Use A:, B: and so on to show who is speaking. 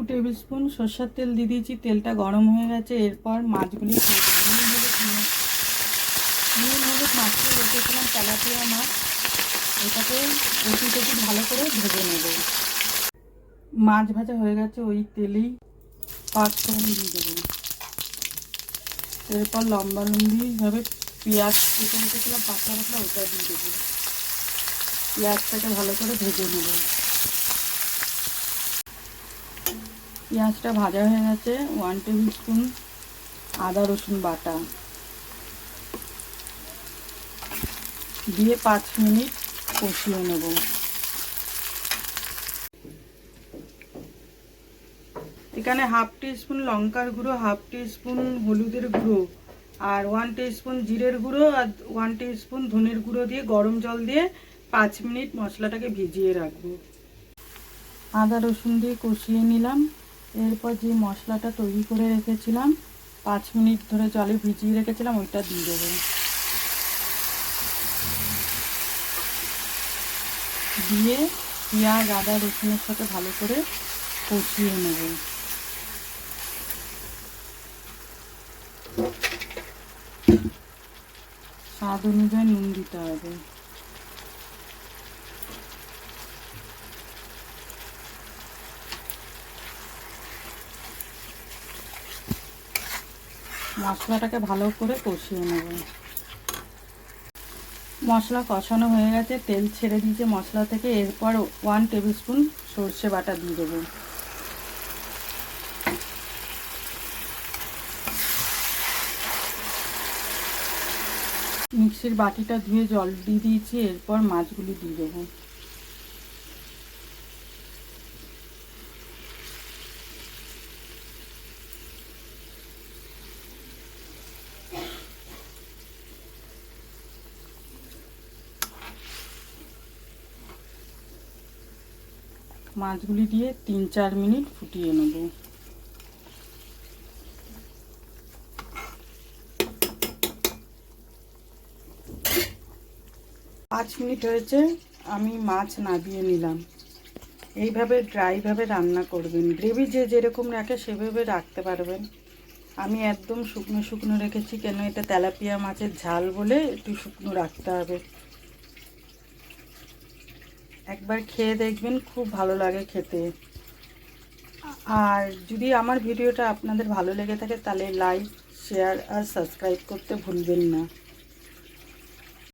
A: Table spoon সরষের তেল দিয়ে দিয়েছি। তেলটা গরম হয়ে গেছে। এরপর মাছগুলি ছেড়ে দেবো। নুন হলুদ মাছটা রেখেছিলাম তেলাপিয়া মাছ, এটাকে একটু ভালো করে ভেজে নেব। মাছ ভাজা হয়ে গেছে, ওই তেলেই পাঁচফোড়ন দিয়ে দেবো। এরপর লম্বা লম্বিভাবে পেঁয়াজ কেটে রেখেছিলাম পাতলা পাতলা, ওটা দিয়ে দেবো। পেঁয়াজটাকে ভালো করে ভেজে নেব। পেঁয়াজটা ভাজা হয়ে গেছে। 1 টেবিল স্পুন আদা রসুন বাটা দিয়ে 5 মিনিট কষিয়ে নেব। এখানে হাফ টিস্পুন লঙ্কার গুঁড়ো, হাফ টিস্পুন হলুদের গুঁড়ো আর 1 টিস্পুন জিরের গুঁড়ো আর 1 টিস্পুন ধনের গুঁড়ো দিয়ে গরম জল দিয়ে 5 মিনিট মশলাটাকে ভিজিয়ে রাখবো। আদা রসুন দিয়ে কষিয়ে নিলাম। এরপর যে মশলাটা তৈরি করে রেখেছিলাম 5 মিনিট ধরে জলে ভিজিয়ে রেখেছিলাম, ওইটা দিয়ে দেবো। দিয়ে পেঁয়াজ আদা রসুনের সাথে ভালো করে কষিয়ে নেব। স্বাদ অনুযায়ী নুন দিতে হবে। মশলাটাকে ভালো করে কষিয়ে নেব। মশলা কষানো হয়ে গেছে, তেল ছেড়ে দিয়েছে মশলা থেকে। এরপর 1 টেবিল স্পুন সর্ষে বাটা দিয়ে দেবো। মিক্সির বাটিটা ধুয়ে জল দিয়ে দিয়েছি। এরপর মাছগুলি দিয়ে দেবো। মাছগুলি দিয়ে 3-4 মিনিট ফুটিয়ে নেব। 5 মিনিট হয়েছে, আমি মাছ নামিয়ে নিলাম। এইভাবে ড্রাইভাবে রান্না করবেন। গ্রেভি যে যেরকম রাখে সেভাবে রাখতে পারবেন। আমি একদম শুকনো শুকনো রেখেছি, কেন এটা তেলাপিয়া মাছের ঝাল বলে একটু শুকনো রাখতে হবে। একবার খেয়ে দেখবেন, খুব ভালো লাগে খেতে। আর যদি আমার ভিডিওটা আপনাদের ভালো লেগে থাকে তাহলে লাইক শেয়ার আর সাবস্ক্রাইব করতে ভুলবেন না।